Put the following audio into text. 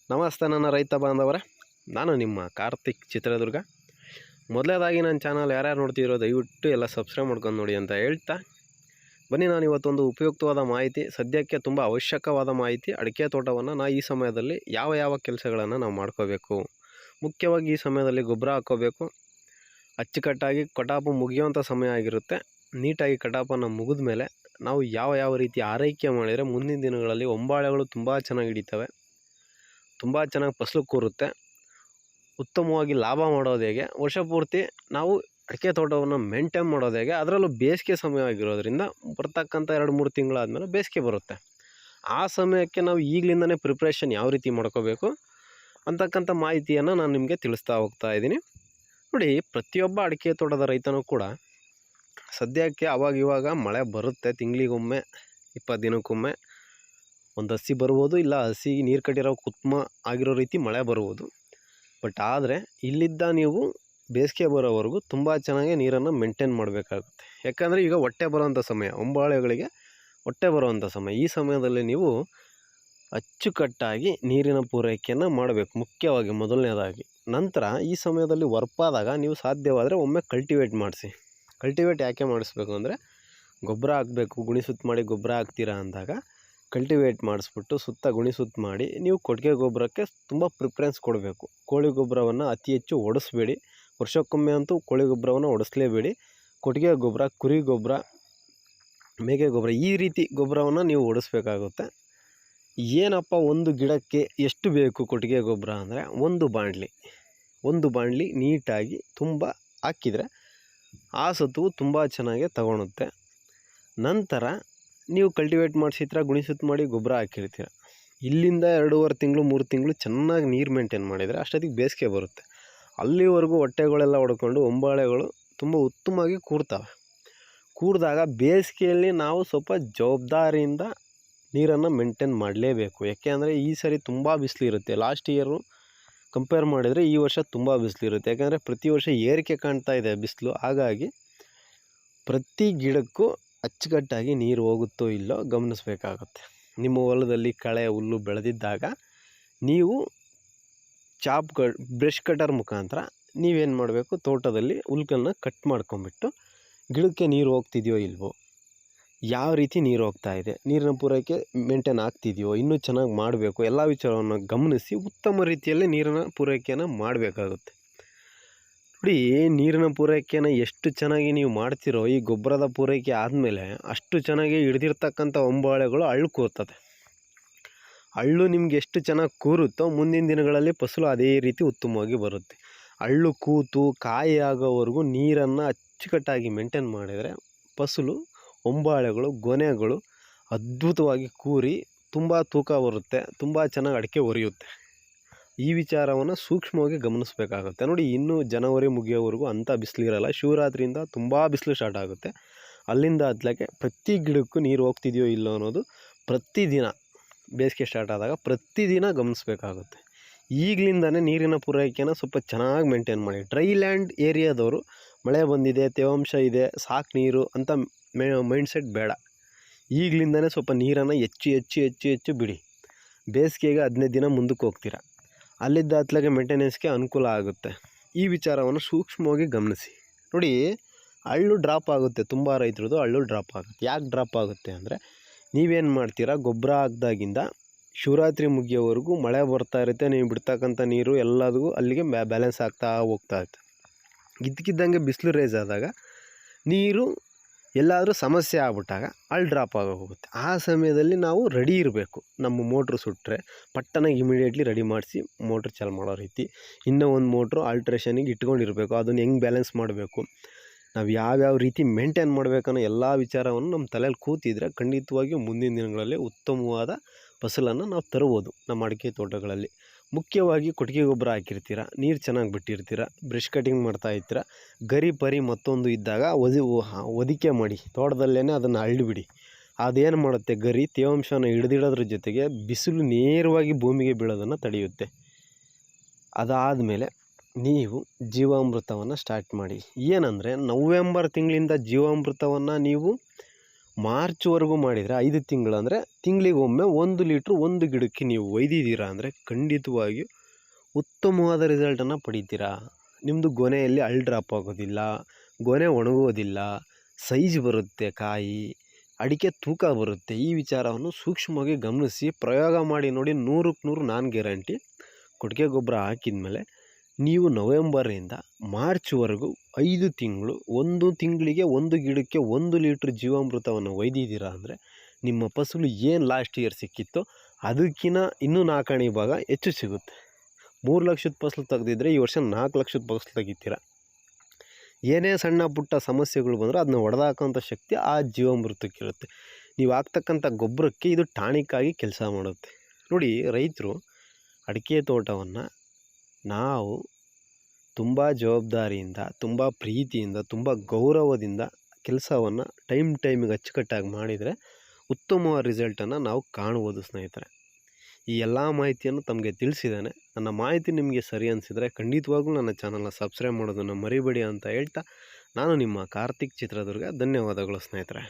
ನಮಸ್ತೆ ನನ್ನ ರೈತ ಬಾಂಧವರೇ, ನಾನು ನಿಮ್ಮ ಕಾರ್ತಿಕ್ ಚಿತ್ರದುರ್ಗ. ಮೊದಲೇದಾಗಿ ನನ್ನ ಚಾನಲ್ ಯಾರ್ಯಾರು ನೋಡ್ತಿರೋ ದಯವಿಟ್ಟು ಎಲ್ಲ ಸಬ್ಸ್ಕ್ರೈಬ್ ಮಾಡ್ಕೊಂಡು ನೋಡಿ ಅಂತ ಹೇಳ್ತಾ ಬನ್ನಿ. ನಾನು ಇವತ್ತೊಂದು ಉಪಯುಕ್ತವಾದ ಮಾಹಿತಿ, ಸದ್ಯಕ್ಕೆ ತುಂಬ ಅವಶ್ಯಕವಾದ ಮಾಹಿತಿ, ಅಡಿಕೆ ತೋಟವನ್ನು ಈ ಸಮಯದಲ್ಲಿ ಯಾವ ಕೆಲಸಗಳನ್ನು ನಾವು ಮಾಡ್ಕೋಬೇಕು. ಮುಖ್ಯವಾಗಿ ಈ ಸಮಯದಲ್ಲಿ ಗೊಬ್ಬರ ಹಾಕ್ಕೋಬೇಕು. ಅಚ್ಚುಕಟ್ಟಾಗಿ ಕಟಾಪು ಮುಗಿಯುವಂಥ ಸಮಯ ಆಗಿರುತ್ತೆ. ನೀಟಾಗಿ ಕಟಾಪನ್ನು ಮುಗಿದ ಮೇಲೆ ನಾವು ಯಾವ ರೀತಿ ಆರೈಕೆ ಮಾಡಿದರೆ ಮುಂದಿನ ದಿನಗಳಲ್ಲಿ ಹೊಂಬಾಳೆಗಳು ತುಂಬ ಚೆನ್ನಾಗಿ ಹಿಡಿತವೆ, ತುಂಬ ಚೆನ್ನಾಗಿ ಫಸಲು ಕೂರುತ್ತೆ. ಉತ್ತಮವಾಗಿ ಲಾಭ ಮಾಡೋದು ಹೇಗೆ, ವರ್ಷ ಪೂರ್ತಿ ನಾವು ಅಡಿಕೆ ತೋಟವನ್ನು ಮೇಂಟೈನ್ ಮಾಡೋದು ಹೇಗೆ, ಅದರಲ್ಲೂ ಬೇಸಿಗೆ ಸಮಯ ಆಗಿರೋದ್ರಿಂದ ಬರ್ತಕ್ಕಂಥ 2-3 ತಿಂಗಳಾದಮೇಲೆ ಬೇಸಿಗೆ ಬರುತ್ತೆ. ಆ ಸಮಯಕ್ಕೆ ನಾವು ಈಗಲಿಂದನೇ ಪ್ರಿಪ್ರೇಷನ್ ಯಾವ ರೀತಿ ಮಾಡ್ಕೋಬೇಕು ಅಂತಕ್ಕಂಥ ಮಾಹಿತಿಯನ್ನು ನಾನು ನಿಮಗೆ ತಿಳಿಸ್ತಾ ಹೋಗ್ತಾ ಇದ್ದೀನಿ. ನೋಡಿ, ಪ್ರತಿಯೊಬ್ಬ ಅಡಿಕೆ ತೋಟದ ರೈತನೂ ಕೂಡ ಸದ್ಯಕ್ಕೆ ಇವಾಗ ಮಳೆ ಬರುತ್ತೆ. ತಿಂಗಳಿಗೊಮ್ಮೆ 20 ದಿನಕ್ಕೊಮ್ಮೆ ಒಂದು ಹಸಿ ಬರ್ಬೋದು, ಇಲ್ಲ ಹಸಿ ನೀರು ಕಟ್ಟಿರೋ ಕುತ್ಮ ಆಗಿರೋ ರೀತಿ ಮಳೆ ಬರ್ಬೋದು. ಬಟ್ ಆದರೆ ಇಲ್ಲಿದ್ದ ನೀವು ಬೇಸಿಗೆ ಬರೋವರೆಗೂ ತುಂಬ ಚೆನ್ನಾಗಿ ನೀರನ್ನು ಮೇಂಟೈನ್ ಮಾಡಬೇಕಾಗುತ್ತೆ. ಯಾಕಂದರೆ ಈಗ ಹೊಟ್ಟೆ ಬರೋವಂಥ ಸಮಯ, ಹೊಂಬಾಳೆಗಳಿಗೆ ಹೊಟ್ಟೆ ಬರುವಂಥ ಸಮಯ. ಈ ಸಮಯದಲ್ಲಿ ನೀವು ಅಚ್ಚುಕಟ್ಟಾಗಿ ನೀರಿನ ಪೂರೈಕೆಯನ್ನು ಮಾಡಬೇಕು, ಮುಖ್ಯವಾಗಿ ಮೊದಲನೇದಾಗಿ. ನಂತರ ಈ ಸಮಯದಲ್ಲಿ ವರ್ಪಾದಾಗ ನೀವು ಸಾಧ್ಯವಾದರೆ ಒಮ್ಮೆ ಕಲ್ಟಿವೇಟ್ ಮಾಡಿಸಿ. ಕಲ್ಟಿವೇಟ್ ಯಾಕೆ ಮಾಡಿಸ್ಬೇಕು ಅಂದರೆ, ಗೊಬ್ಬರ ಹಾಕಬೇಕು, ಗುಣಿ ಸುತ್ತ ಮಾಡಿ ಗೊಬ್ಬರ ಹಾಕ್ತೀರಾ ಅಂದಾಗ ಕಲ್ಟಿವೇಟ್ ಮಾಡಿಸ್ಬಿಟ್ಟು ಸುತ್ತ ಗುಣಿ ಸುತ್ತ ಮಾಡಿ ನೀವು ಕೊಟ್ಟಿಗೆ ಗೊಬ್ಬರಕ್ಕೆ ತುಂಬ ಪ್ರಿಫರೆನ್ಸ್ ಕೊಡಬೇಕು. ಕೋಳಿ ಗೊಬ್ಬರವನ್ನು ಅತಿ ಹೆಚ್ಚು ಒಡಿಸ್ಬೇಡಿ. ವರ್ಷಕ್ಕೊಮ್ಮೆ ಅಂತೂ ಕೋಳಿ ಗೊಬ್ಬರವನ್ನು ಒಡಿಸ್ಲೇಬೇಡಿ. ಕೊಟ್ಟಿಗೆ ಗೊಬ್ಬರ, ಕುರಿ ಗೊಬ್ಬರ, ಮೇಕೆ ಗೊಬ್ಬರ, ಈ ರೀತಿ ಗೊಬ್ಬರವನ್ನು ನೀವು ಒಡಿಸ್ಬೇಕಾಗುತ್ತೆ. ಏನಪ್ಪ, ಒಂದು ಗಿಡಕ್ಕೆ ಎಷ್ಟು ಬೇಕು ಕೊಟ್ಟಿಗೆ ಗೊಬ್ಬರ ಅಂದರೆ, ಒಂದು ಬಾಣಲಿ ನೀಟಾಗಿ ತುಂಬ ಹಾಕಿದರೆ ಆ ಸತ್ವವು ತುಂಬ ಚೆನ್ನಾಗಿ ತಗೊಳುತ್ತೆ. ನಂತರ ನೀವು ಕಲ್ಟಿವೇಟ್ ಮಾಡಿಸಿತ್ರ ಗುಣಿ ಸುತ್ತ ಮಾಡಿ ಗೊಬ್ಬರ ಹಾಕಿರ್ತೀರ. ಇಲ್ಲಿಂದ 2.5 ತಿಂಗಳು 3 ತಿಂಗಳು ಚೆನ್ನಾಗಿ ನೀರು ಮೇಂಟೈನ್ ಮಾಡಿದರೆ ಅಷ್ಟೊತ್ತಿಗೆ ಬೇಸಿಗೆ ಬರುತ್ತೆ. ಅಲ್ಲಿವರೆಗೂ ಹೊಟ್ಟೆಗಳೆಲ್ಲ ಹೊಡ್ಕೊಂಡು ಹೊಂಬಾಳೆಗಳು ತುಂಬ ಉತ್ತಮವಾಗಿ ಕೂಡಿದಾಗ ಬೇಸಿಗೆಯಲ್ಲಿ ನಾವು ಸ್ವಲ್ಪ ಜವಾಬ್ದಾರಿಯಿಂದ ನೀರನ್ನು ಮೇಂಟೈನ್ ಮಾಡಲೇಬೇಕು. ಯಾಕೆ ಅಂದರೆ ಈ ಸರಿ ತುಂಬ ಬಿಸಿಲಿರುತ್ತೆ. ಲಾಸ್ಟ್ ಇಯರು ಕಂಪೇರ್ ಮಾಡಿದರೆ ಈ ವರ್ಷ ತುಂಬ ಬಿಸಿಲಿರುತ್ತೆ. ಯಾಕಂದರೆ ಪ್ರತಿ ವರ್ಷ ಏರಿಕೆ ಕಾಣ್ತಾ ಇದೆ ಬಿಸಿಲು. ಹಾಗಾಗಿ ಪ್ರತಿ ಗಿಡಕ್ಕೂ ಅಚ್ಚುಕಟ್ಟಾಗಿ ನೀರು ಹೋಗುತ್ತೋ ಇಲ್ಲೋ ಗಮನಿಸಬೇಕಾಗುತ್ತೆ. ನಿಮ್ಮ ಹೊಲದಲ್ಲಿ ಕಳೆ ಹುಲ್ಲು ಬೆಳೆದಿದ್ದಾಗ ನೀವು ಬ್ರಷ್ ಕಟರ್ ಮುಖಾಂತರ ನೀವೇನು ಮಾಡಬೇಕು, ತೋಟದಲ್ಲಿ ಹುಲ್ಕನ್ನು ಕಟ್ ಮಾಡ್ಕೊಂಬಿಟ್ಟು ಗಿಡಕ್ಕೆ ನೀರು ಹೋಗ್ತಿದೆಯೋ ಇಲ್ವೋ, ಯಾವ ರೀತಿ ನೀರು ಹೋಗ್ತಾ ಇದೆ, ನೀರಿನ ಪೂರೈಕೆ ಮೇಂಟೈನ್ ಆಗ್ತಿದೆಯೋ, ಇನ್ನೂ ಚೆನ್ನಾಗಿ ಮಾಡಬೇಕು, ಎಲ್ಲ ವಿಚಾರವನ್ನು ಗಮನಿಸಿ ಉತ್ತಮ ರೀತಿಯಲ್ಲಿ ನೀರಿನ ಪೂರೈಕೆಯನ್ನು ಮಾಡಬೇಕಾಗುತ್ತೆ. ನೋಡಿ, ನೀರಿನ ಪೂರೈಕೆಯನ್ನು ಎಷ್ಟು ಚೆನ್ನಾಗಿ ನೀವು ಮಾಡ್ತಿರೋ, ಈ ಗೊಬ್ಬರದ ಪೂರೈಕೆ ಆದಮೇಲೆ ಅಷ್ಟು ಚೆನ್ನಾಗಿ ಹಿಡಿದಿರ್ತಕ್ಕಂಥ ಹೊಂಬಾಳೆಗಳು ಹಳ್ಳು ಕೂರ್ತದೆ. ಹಳ್ಳು ನಿಮ್ಗೆ ಎಷ್ಟು ಚೆನ್ನಾಗಿ ಕೂರುತ್ತೋ ಮುಂದಿನ ದಿನಗಳಲ್ಲಿ ಫಸಲು ಅದೇ ರೀತಿ ಉತ್ತಮವಾಗಿ ಬರುತ್ತೆ. ಹಳ್ಳು ಕೂತು ಕಾಯಿ ಆಗೋವರೆಗೂ ನೀರನ್ನು ಅಚ್ಚುಕಟ್ಟಾಗಿ ಮೇಂಟೈನ್ ಮಾಡಿದರೆ ಫಸಲು, ಹೊಂಬಾಳೆಗಳು, ಗೊನೆಗಳು ಅದ್ಭುತವಾಗಿ ಕೂರಿ ತುಂಬ ತೂಕ ಬರುತ್ತೆ, ತುಂಬ ಚೆನ್ನಾಗಿ ಅಡಿಕೆ ಒರೆಯುತ್ತೆ. ಈ ವಿಚಾರವನ್ನು ಸೂಕ್ಷ್ಮವಾಗಿ ಗಮನಿಸಬೇಕಾಗುತ್ತೆ. ನೋಡಿ, ಇನ್ನೂ ಜನವರಿ ಮುಗಿಯೋವರೆಗೂ ಅಂಥ ಬಿಸಿಲಿರಲ್ಲ. ಶಿವರಾತ್ರಿಯಿಂದ ತುಂಬ ಬಿಸಿಲು ಸ್ಟಾರ್ಟ್ ಆಗುತ್ತೆ. ಅಲ್ಲಿಂದ ಹತ್ತಲಕ್ಕೆ ಪ್ರತಿ ಗಿಡಕ್ಕೂ ನೀರು ಹೋಗ್ತಿದೆಯೋ ಇಲ್ಲೋ ಅನ್ನೋದು ಪ್ರತಿದಿನ ಬೇಸಿಗೆ ಸ್ಟಾರ್ಟ್ ಆದಾಗ ಪ್ರತಿದಿನ ಗಮನಿಸಬೇಕಾಗುತ್ತೆ. ಈಗಲಿಂದನೇ ನೀರಿನ ಪೂರೈಕೆನ ಸ್ವಲ್ಪ ಚೆನ್ನಾಗಿ ಮೇಂಟೈನ್ ಮಾಡಿ. ಡ್ರೈ ಲ್ಯಾಂಡ್ ಏರಿಯಾದವರು ಮಳೆ ಬಂದಿದೆ, ತೇವಾಂಶ ಇದೆ, ಸಾಕು ನೀರು ಅಂತ ಮೈಂಡ್ಸೆಟ್ ಬೇಡ. ಈಗಲಿಂದನೇ ಸ್ವಲ್ಪ ನೀರನ್ನು ಹೆಚ್ಚು ಬಿಡಿ. ಬೇಸಿಗೆಗೆ 15 ದಿನ ಮುಂದಕ್ಕೆ ಹೋಗ್ತೀರ, ಅಲ್ಲಿದ್ದ ಹತ್ತಲಾಗೆ ಮೇಂಟೆನೆನ್ಸ್ಗೆ ಅನುಕೂಲ ಆಗುತ್ತೆ. ಈ ವಿಚಾರವನ್ನು ಸೂಕ್ಷ್ಮವಾಗಿ ಗಮನಿಸಿ. ನೋಡಿ, ಹಳ್ಳು ಡ್ರಾಪ್ ಆಗುತ್ತೆ, ತುಂಬ ರೈತರದು ಹಳ್ಳು ಡ್ರಾಪ್ ಆಗುತ್ತೆ. ಯಾಕೆ ಡ್ರಾಪ್ ಆಗುತ್ತೆ ಅಂದರೆ, ನೀವೇನು ಮಾಡ್ತೀರಾ, ಗೊಬ್ಬರ ಹಾಕ್ದಾಗಿಂದ ಶಿವರಾತ್ರಿ ಮುಗಿಯೋವರೆಗೂ ಮಳೆ ಬರ್ತಾ ಇರುತ್ತೆ, ನೀವು ಬಿಡ್ತಕ್ಕಂಥ ನೀರು ಎಲ್ಲದೂ ಅಲ್ಲಿಗೆ ಬ್ಯಾಲೆನ್ಸ್ ಆಗ್ತಾ ಹೋಗ್ತಾ ಇರುತ್ತೆ. ಇದ್ದಕ್ಕಿದ್ದಂಗೆ ಬಿಸಿಲು ರೇಸ್ ಆದಾಗ ನೀರು ಎಲ್ಲಾದರೂ ಸಮಸ್ಯೆ ಆಗ್ಬಿಟ್ಟಾಗ ಅಲ್ಲಿ ಡ್ರಾಪ್ ಆಗೋಗುತ್ತೆ. ಆ ಸಮಯದಲ್ಲಿ ನಾವು ರೆಡಿ ಇರಬೇಕು. ನಮ್ಮ ಮೋಟ್ರು ಸುಟ್ಟರೆ ಪಟ್ಟನ ಇಮಿಡಿಯೇಟ್ಲಿ ರೆಡಿ ಮಾಡಿಸಿ ಮೋಟ್ರ್ ಚಾಲು ಮಾಡೋ ರೀತಿ ಇನ್ನೂ ಒಂದು ಮೋಟ್ರು ಆಲ್ಟ್ರೇಷನಿಗೆ ಇಟ್ಕೊಂಡಿರಬೇಕು. ಅದನ್ನು ಹೆಂಗೆ ಬ್ಯಾಲೆನ್ಸ್ ಮಾಡಬೇಕು, ನಾವು ಯಾವ್ಯಾವ ರೀತಿ ಮೇಂಟೈನ್ ಮಾಡಬೇಕನ್ನೋ ಎಲ್ಲ ವಿಚಾರವನ್ನು ನಮ್ಮ ತಲೆಯಲ್ಲಿ ಕೂತಿದ್ರೆ ಖಂಡಿತವಾಗಿಯೂ ಮುಂದಿನ ದಿನಗಳಲ್ಲಿ ಉತ್ತಮವಾದ ಫಸಲನ್ನು ನಾವು ತರ್ಬೋದು ನಮ್ಮ ಅಡಿಕೆ ತೋಟಗಳಲ್ಲಿ. ಮುಖ್ಯವಾಗಿ ಕೊಟ್ಟಿಗೆ ಗೊಬ್ಬರ ಹಾಕಿರ್ತೀರ, ನೀರು ಚೆನ್ನಾಗಿ ಬಿಟ್ಟಿರ್ತೀರ, ಬ್ರಷ್ ಕಟಿಂಗ್ ಮಾಡ್ತಾ ಇರ್ತೀರ, ಗರಿ ಪರಿ ಮತ್ತೊಂದು ಇದ್ದಾಗ ಹೊದಿಕೆ ಮಾಡಿ ತೋಟದಲ್ಲೇ ಅದನ್ನು ಅಳ್ಳಿಬಿಡಿ. ಅದೇನು ಮಾಡುತ್ತೆ, ಗರಿ ತೇವಾಂಶನ ಹಿಡಿದಿಡೋದ್ರ ಜೊತೆಗೆ ಬಿಸಿಲು ನೇರವಾಗಿ ಭೂಮಿಗೆ ಬೀಳೋದನ್ನು ತಡೆಯುತ್ತೆ. ಅದಾದಮೇಲೆ ನೀವು ಜೀವಾಮೃತವನ್ನು ಸ್ಟಾರ್ಟ್ ಮಾಡಿ. ಏನಂದರೆ, ನವೆಂಬರ್ ತಿಂಗಳಿಂದ ಜೀವಾಮೃತವನ್ನು ನೀವು ಮಾರ್ಚ್ವರೆಗೂ ಮಾಡಿದರೆ 5 ತಿಂಗಳು ಅಂದರೆ ತಿಂಗಳಿಗೊಮ್ಮೆ 1 ಲೀಟ್ರ್ ಒಂದು ಗಿಡಕ್ಕೆ ನೀವು ಒಯ್ದಿದ್ದೀರಾ ಅಂದರೆ ಖಂಡಿತವಾಗಿಯೂ ಉತ್ತಮವಾದ ರಿಸಲ್ಟನ್ನು ಪಡಿತೀರಾ. ನಿಮ್ಮದು ಗೊನೆಯಲ್ಲಿ ಹಳ್ ಡ್ರಾಪ್ ಆಗೋದಿಲ್ಲ, ಗೊನೆ ಒಣಗೋದಿಲ್ಲ, ಸೈಜ್ ಬರುತ್ತೆ, ಕಾಯಿ ಅಡಿಕೆ ತೂಕ ಬರುತ್ತೆ. ಈ ವಿಚಾರವನ್ನು ಸೂಕ್ಷ್ಮವಾಗಿ ಗಮನಿಸಿ ಪ್ರಯೋಗ ಮಾಡಿ ನೋಡಿ. 100ಕ್ಕೆ 100 ನಾನು ಗ್ಯಾರಂಟಿ. ಕೊಟ್ಟಿಗೆ ಗೊಬ್ಬರ ಹಾಕಿದ ಮೇಲೆ ನೀವು ನವೆಂಬರಿಂದ ಮಾರ್ಚ್ವರೆಗೂ 5 ತಿಂಗಳು, 1 ತಿಂಗಳಿಗೆ 1 ಗಿಡಕ್ಕೆ 1 ಲೀಟ್ರ್ ಜೀವಾಮೃತವನ್ನು ಒಯ್ದಿದ್ದೀರಾ ಅಂದರೆ ನಿಮ್ಮ ಫಸಲು ಏನು ಲಾಸ್ಟ್ ಇಯರ್ ಸಿಕ್ಕಿತ್ತೋ ಅದಕ್ಕಿಂತ ಇನ್ನೂ 4 ಭಾಗ ಹೆಚ್ಚು ಸಿಗುತ್ತೆ. 3 ಲಕ್ಷದ ಫಸಲು ತೆಗೆದಿದ್ರೆ ಈ ವರ್ಷ 4 ಲಕ್ಷದ ಫಸಲು ತೆಗಿತೀರ. ಏನೇ ಸಣ್ಣ ಪುಟ್ಟ ಸಮಸ್ಯೆಗಳು ಬಂದರೂ ಅದನ್ನ ಹೊಡೆದಾಕೋಂಥ ಶಕ್ತಿ ಆ ಜೀವಾಮೃತಕ್ಕಿರುತ್ತೆ. ನೀವು ಹಾಕ್ತಕ್ಕಂಥ ಗೊಬ್ಬರಕ್ಕೆ ಇದು ಟಾನಿಕ್ಕಾಗಿ ಕೆಲಸ ಮಾಡುತ್ತೆ. ನೋಡಿ, ರೈತರು ಅಡಿಕೆ ತೋಟವನ್ನು ನಾವು ತುಂಬ ಜವಾಬ್ದಾರಿಯಿಂದ, ತುಂಬ ಪ್ರೀತಿಯಿಂದ, ತುಂಬ ಗೌರವದಿಂದ ಕೆಲಸವನ್ನು ಟೈಮಿಗೆ ಅಚ್ಚುಕಟ್ಟಾಗಿ ಮಾಡಿದರೆ ಉತ್ತಮವಾದ ರಿಸಲ್ಟನ್ನು ನಾವು ಕಾಣ್ಬೋದು ಸ್ನೇಹಿತರೆ. ಈ ಎಲ್ಲ ಮಾಹಿತಿಯನ್ನು ತಮಗೆ ತಿಳಿಸಿದ್ದಾನೆ. ನನ್ನ ಮಾಹಿತಿ ನಿಮಗೆ ಸರಿ ಅನಿಸಿದರೆ ಖಂಡಿತವಾಗ್ಲೂ ನನ್ನ ಚಾನಲ್ನ ಸಬ್ಸ್ಕ್ರೈಬ್ ಮಾಡೋದನ್ನು ಮರಿಬೇಡಿ ಅಂತ ಹೇಳ್ತಾ, ನಾನು ನಿಮ್ಮ ಕಾರ್ತಿಕ್ ಚಿತ್ರದುರ್ಗ. ಧನ್ಯವಾದಗಳು ಸ್ನೇಹಿತರೆ.